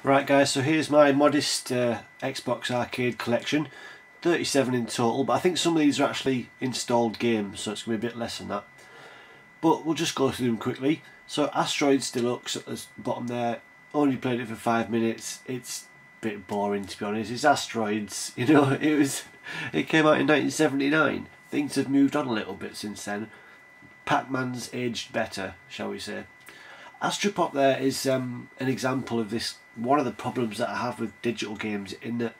Right guys, so here's my modest Xbox arcade collection. 37 in total, but I think some of these are actually installed games, so it's going to be a bit less than that. But we'll just go through them quickly. So Asteroids Deluxe at the bottom there, only played it for 5 minutes. It's a bit boring, to be honest. It's Asteroids, you know, it came out in 1979. Things have moved on a little bit since then. Pac-Man's aged better, shall we say. Astropop there is an example of this, one of the problems that I have with digital games, in that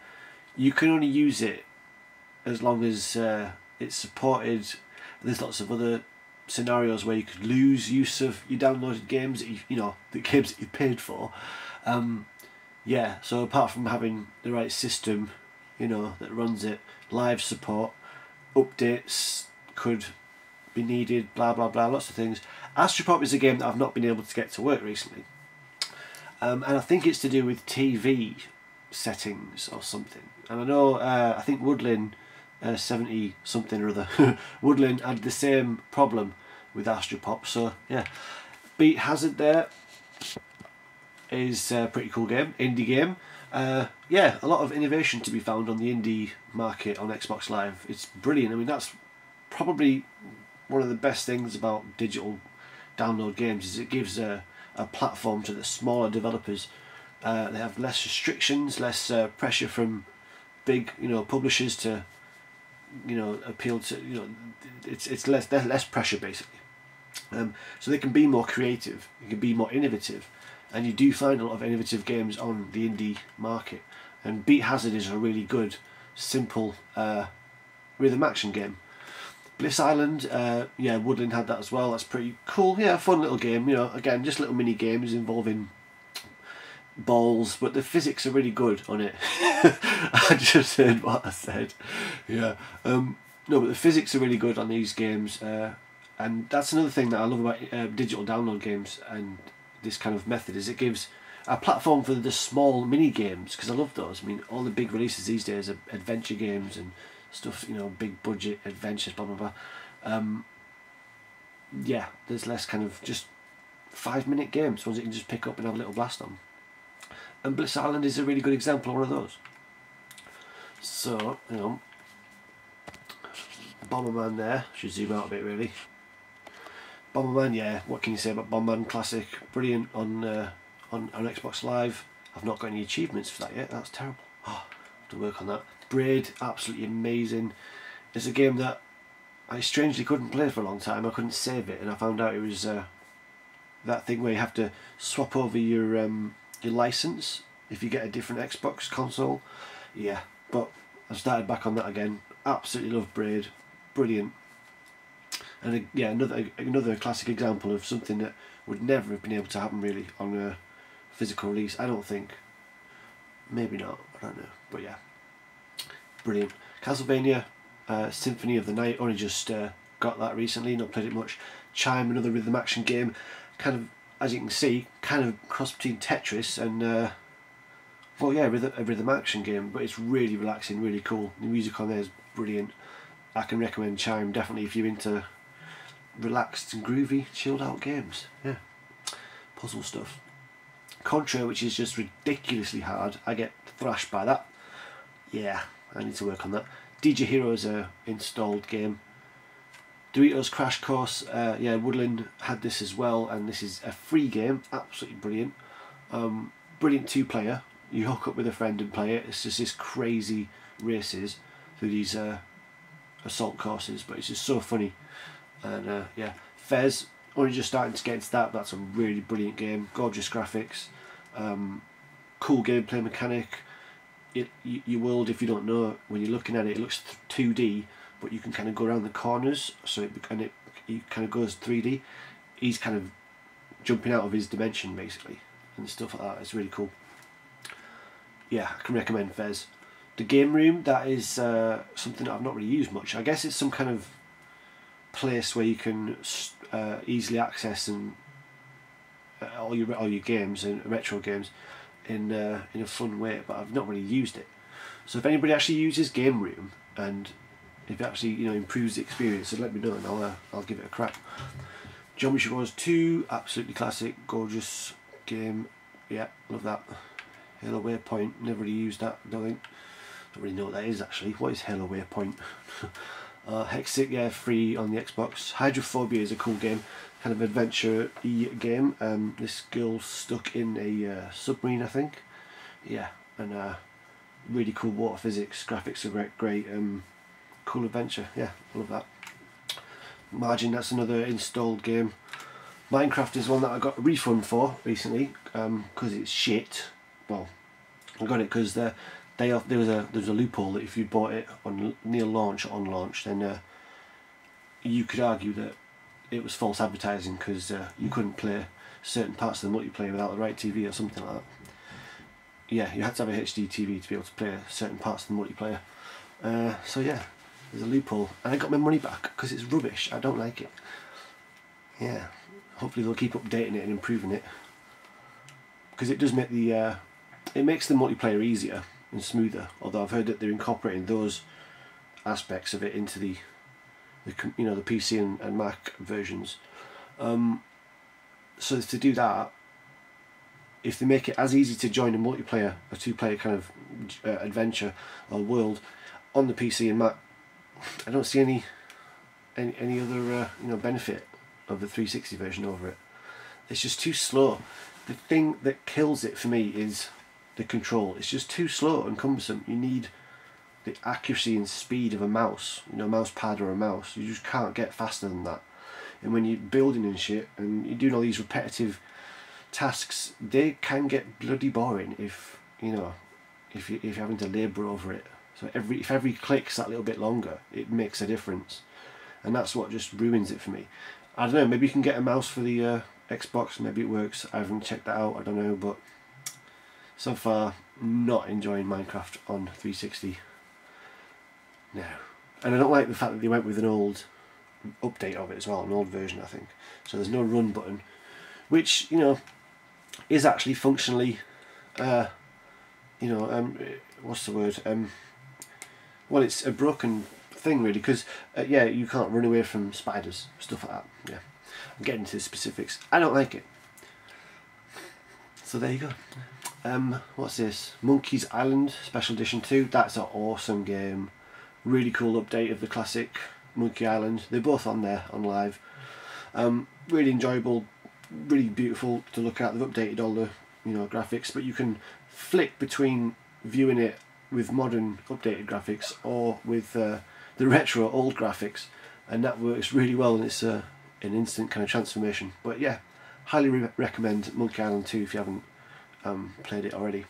you can only use it as long as it's supported. There's lots of other scenarios where you could lose use of your downloaded games that the games that you paid for. Yeah, so apart from having the right system, that runs it, live support, updates could be needed, blah blah blah, lots of things. Astropop is a game that I've not been able to get to work recently, and I think it's to do with TV settings or something. And I know, I think Woodlin 70 something or other Woodlin had the same problem with Astropop. So yeah, Beat Hazard there is a pretty cool game, indie game. Yeah, a lot of innovation to be found on the indie market on Xbox Live. It's brilliant. I mean, that's probably one of the best things about digital download games, is it gives a platform to the smaller developers. They have less restrictions, less pressure from big publishers to appeal to, it's less pressure basically. So they can be more creative, they can be more innovative, and you do find a lot of innovative games on the indie market. And Beat Hazard is a really good, simple rhythm action game. Bliss Island, yeah, Woodland had that as well. That's pretty cool. Yeah, fun little game. Again, just little mini games involving balls, but the physics are really good on it. I just heard what I said. Yeah. No, but the physics are really good on these games, and that's another thing that I love about digital download games and this kind of method, is it gives a platform for the small mini games, because I love those. I mean, all the big releases these days are adventure games and stuff, big budget adventures, blah blah blah. Yeah, there's less kind of just 5-minute games, ones you can just pick up and have a little blast on. And Bliss Island is a really good example of one of those. So, Bomberman there, should zoom out a bit really. Bomberman, yeah, what can you say about Bomberman? Classic, brilliant on Xbox Live. I've not got any achievements for that yet, that's terrible. Oh, I have to work on that. Braid, absolutely amazing. It's a game that I strangely couldn't play for a long time. I couldn't save it, and I found out it was that thing where you have to swap over your license if you get a different Xbox console. Yeah, but I started back on that again. Absolutely love Braid, brilliant. And yeah, another classic example of something that would never have been able to happen really on a physical release. I don't think. Maybe not. I don't know. But yeah, brilliant. Castlevania Symphony of the Night, only just got that recently, not played it much. Chime, another rhythm action game, kind of, as you can see, kind of cross between Tetris and well, yeah, a rhythm action game, but it's really relaxing, really cool. The music on there is brilliant. I can recommend Chime definitely if you're into relaxed and groovy, chilled out games. Yeah, puzzle stuff. Contra, which is just ridiculously hard. I get thrashed by that. Yeah, I need to work on that. DJ Hero is a installed game. Doritos Crash Course, yeah, Woodland had this as well, and this is a free game, absolutely brilliant. Brilliant 2-player. You hook up with a friend and play it. It's just this crazy races through these assault courses, but it's just so funny. And yeah, Fez, only just starting to get into that, but that's a really brilliant game. Gorgeous graphics, cool gameplay mechanic. Your world, if you don't know, when you're looking at it, it looks 2D, but you can kind of go around the corners, so it kind of goes 3D. He's kind of jumping out of his dimension basically, and stuff like that. It's really cool. Yeah, I can recommend Fez. The game room, that is something that I've not really used much. I guess it's some kind of place where you can easily access and all your games and retro games in a fun way, but I've not really used it. So if anybody actually uses Game Room and if it actually improves the experience, then let me know and I'll give it a crack. Geometry Wars 2, absolutely classic, gorgeous game. Yeah, love that. Halo Waypoint, never really used that, don't really know what that is actually. What is Halo Waypoint? Hexic, yeah, free on the Xbox. Hydrophobia is a cool game, kind of adventure-y game. This girl's stuck in a submarine, I think. Yeah, and really cool water physics, graphics are great. Cool adventure, yeah, I love that. Margin, that's another installed game. Minecraft is one that I got a refund for recently because it's shit. Well, I got it because there was a loophole that if you bought it on near launch or on launch, then you could argue that it was false advertising because you couldn't play certain parts of the multiplayer without the right TV or something like that. Yeah, you had to have a HD TV to be able to play certain parts of the multiplayer. So yeah, there's a loophole, and I got my money back because it's rubbish. I don't like it. Yeah. Hopefully they'll keep updating it and improving it, because it does make it makes the multiplayer easier and smoother. Although I've heard that they're incorporating those aspects of it into the PC and Mac versions. So to do that, if they make it as easy to join a multiplayer, a two-player kind of adventure or world on the PC and Mac, I don't see any other benefit of the 360 version over it. It's just too slow. The thing that kills it for me is the control. It's just too slow and cumbersome. You need the accuracy and speed of a mouse, a mouse pad or a mouse. You just can't get faster than that. And when you're building and shit and you're doing all these repetitive tasks, they can get bloody boring if you're having to labour over it. So if every click's that little bit longer, it makes a difference, and that's what just ruins it for me. I don't know, maybe you can get a mouse for the Xbox, maybe it works. I haven't checked that out, I don't know, but so far not enjoying Minecraft on 360. No. And I don't like the fact that they went with an old update of it as well, an old version I think. So there's no run button, which is actually functionally what's the word, well, it's a broken thing really, because yeah, you can't run away from spiders, stuff like that. Yeah, I'm getting into the specifics. I don't like it. So there you go. What's this? Monkey's Island Special Edition 2. That's an awesome game. Really cool update of the classic Monkey Island. They're both on there on live. Really enjoyable, really beautiful to look at. They've updated all the graphics, but you can flick between viewing it with modern updated graphics or with the retro old graphics, and that works really well, and it's an instant kind of transformation. But yeah, highly recommend Monkey Island 2 if you haven't played it already.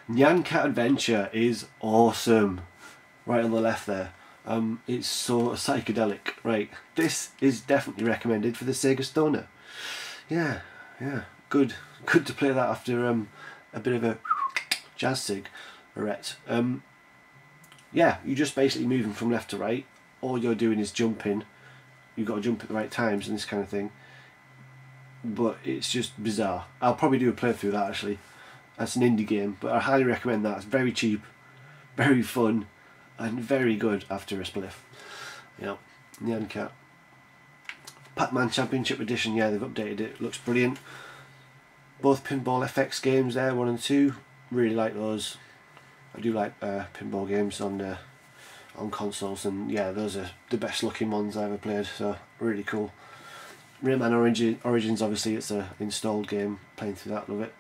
Nyan Cat Adventure is awesome. Right on the left there. It's so psychedelic. Right, this is definitely recommended for the Sega Stoner. Yeah, good to play that after a bit of a jazz cigarette. Yeah, you're just basically moving from left to right. All you're doing is jumping. You've got to jump at the right times and this kind of thing. But it's just bizarre. I'll probably do a playthrough of that actually. That's an indie game, but I highly recommend that. It's very cheap, very fun, and very good after a spliff. Nyan Cat. Pac-Man Championship Edition, yeah, they've updated it. Looks brilliant. Both Pinball FX games there, 1 and 2. Really like those. I do like pinball games on consoles, and yeah, those are the best looking ones I ever played, so really cool. Rayman Origins, obviously it's an installed game, playing through that, love it.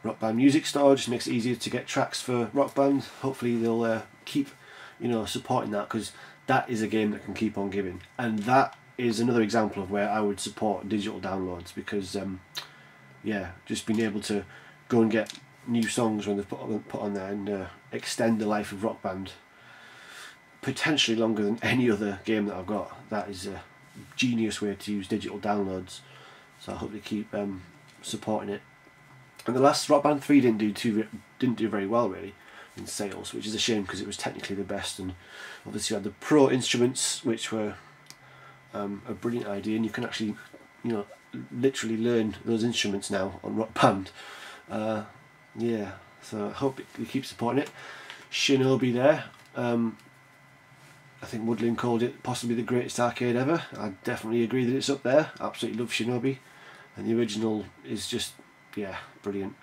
Rock Band Music Store just makes it easier to get tracks for Rock Band. Hopefully they'll keep supporting that, because that is a game that can keep on giving, and that is another example of where I would support digital downloads, because yeah, just being able to go and get new songs when they've put on there and extend the life of Rock Band potentially longer than any other game that I've got. That is a genius way to use digital downloads, so I hope they keep supporting it. And the last Rock Band 3 didn't do very well really in sales, which is a shame because it was technically the best, and obviously you had the Pro instruments, which were a brilliant idea, and you can actually literally learn those instruments now on Rock Band. Yeah, so I hope they keep supporting it. Shinobi there. I think Woodland called it possibly the greatest arcade ever. I definitely agree that it's up there. Absolutely love Shinobi, and the original is just, yeah, brilliant.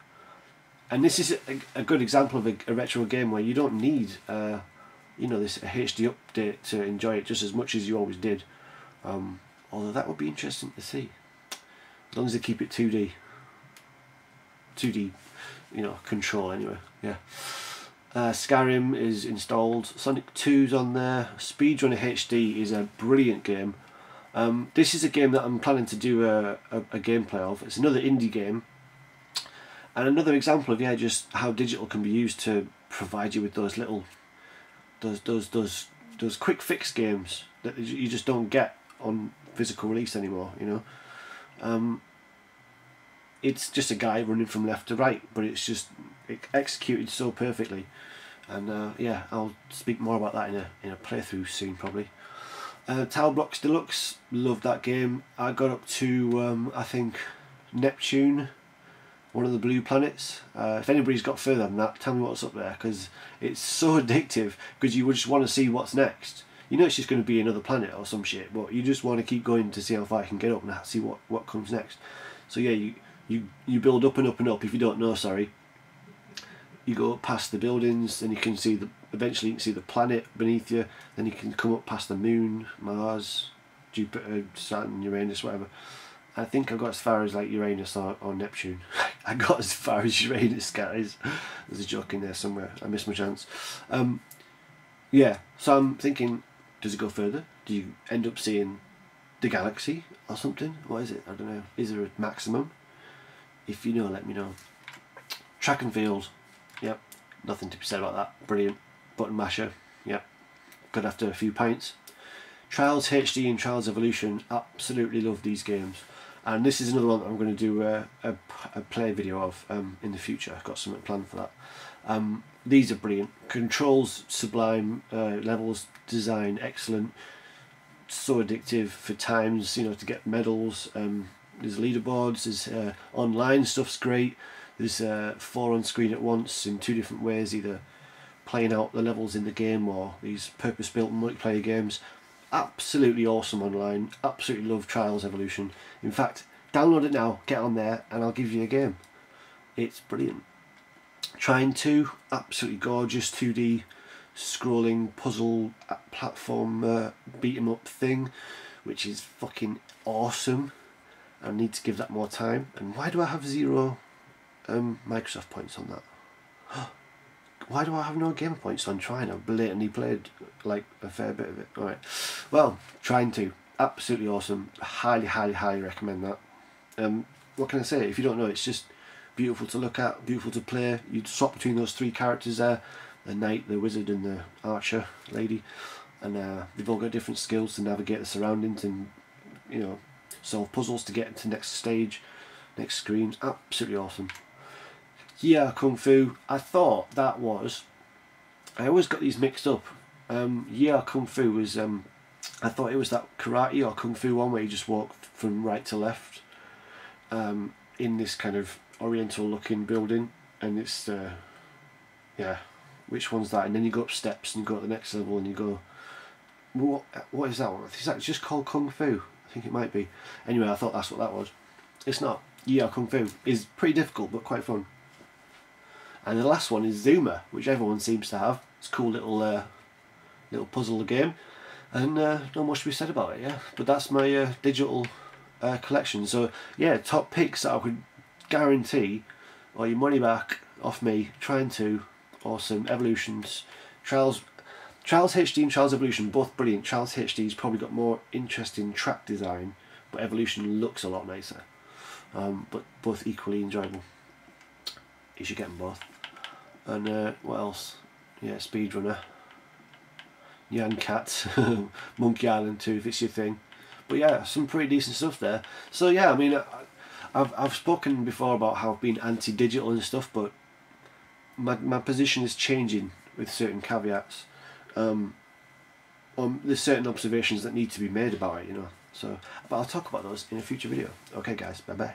And this is a good example of a retro game where you don't need you know, this HD update to enjoy it just as much as you always did. Although that would be interesting to see, as long as they keep it 2D, you know, control anyway. Yeah. Skyrim is installed. Sonic 2's on there. Speedrunner HD is a brilliant game. This is a game that I'm planning to do a gameplay of. It's another indie game, and another example of, yeah, just how digital can be used to provide you with those little, those quick fix games that you just don't get on physical release anymore. You know, it's just a guy running from left to right, but it's just executed so perfectly. And yeah, I'll speak more about that in a playthrough soon, probably. Tower Blocks Deluxe, love that game. I got up to I think Neptune, one of the blue planets. If anybody's got further than that, tell me what's up there, because it's so addictive, because you just want to see what's next. You know it's just going to be another planet or some shit, but you just want to keep going to see how far you can get up and see what comes next. So yeah, you build up and up and up. If you don't know, sorry, you go past the buildings, then you can see eventually you can see the planet beneath you, then you can come up past the moon, Mars, Jupiter, Saturn, Uranus, whatever. I think I got as far as like Uranus or Neptune. I got as far as Uranus, guys. There's a joke in there somewhere. I missed my chance. Yeah, so I'm thinking, does it go further? Do you end up seeing the galaxy or something? What is it? I don't know. Is there a maximum? If you know, let me know. Track and field. Yep, nothing to be said about that. Brilliant. Button masher. Yep, good after a few pints. Trials HD and Trials Evolution, absolutely love these games. And this is another one that I'm going to do a play video of in the future. I've got something planned for that. These are brilliant. Controls sublime, levels design excellent, so addictive for times, you know, to get medals. There's leaderboards, there's online stuff's great. There's 4 on screen at once in 2 different ways, either playing out the levels in the game or these purpose-built multiplayer games. Absolutely awesome online. Absolutely love Trials Evolution. In fact, download it now, get on there, and I'll give you a game. It's brilliant. Trine 2, absolutely gorgeous 2D scrolling puzzle platform beat 'em up thing, which is fucking awesome. I need to give that more time. And why do I have 0 Microsoft points on that? Why do I have no gamer points on Trine? I've blatantly played like a fair bit of it. Alright, well, Trine 2, absolutely awesome. Highly, highly, highly recommend that. What can I say? If you don't know, it's just beautiful to look at, beautiful to play. You swap between those 3 characters there, the knight, the wizard and the archer lady, and they've all got different skills to navigate the surroundings and, you know, solve puzzles to get into next stage, next screens. Absolutely awesome. Yeah, Kung Fu, I thought that was, I always got these mixed up. Yeah, Kung Fu was, I thought it was that karate or Kung Fu one where you just walk from right to left in this kind of oriental looking building, and it's, yeah, which one's that? And then you go up steps and you go to the next level and you go, what is that one? Is that just called Kung Fu? I think it might be. Anyway, I thought that's what that was. It's not. Yeah, Kung Fu is pretty difficult but quite fun. And the last one is Zuma, which everyone seems to have. It's a cool little little puzzle game, and not much to be said about it. Yeah, but that's my digital collection. So yeah, top picks that I could guarantee, or your money back off me. Trine 2, awesome. Evolutions, Trials HD and Trials Evolution, both brilliant. Trials HD's probably got more interesting track design, but Evolution looks a lot nicer. But both equally enjoyable. You should get them both. And what else? Yeah, Speedrunner, Nyan Cat, Monkey Island 2 if it's your thing. But yeah, some pretty decent stuff there. So yeah, I mean, I've spoken before about how I've been anti-digital and stuff, but my position is changing with certain caveats. There's certain observations that need to be made about it, you know. So, but I'll talk about those in a future video. Okay, guys, bye bye.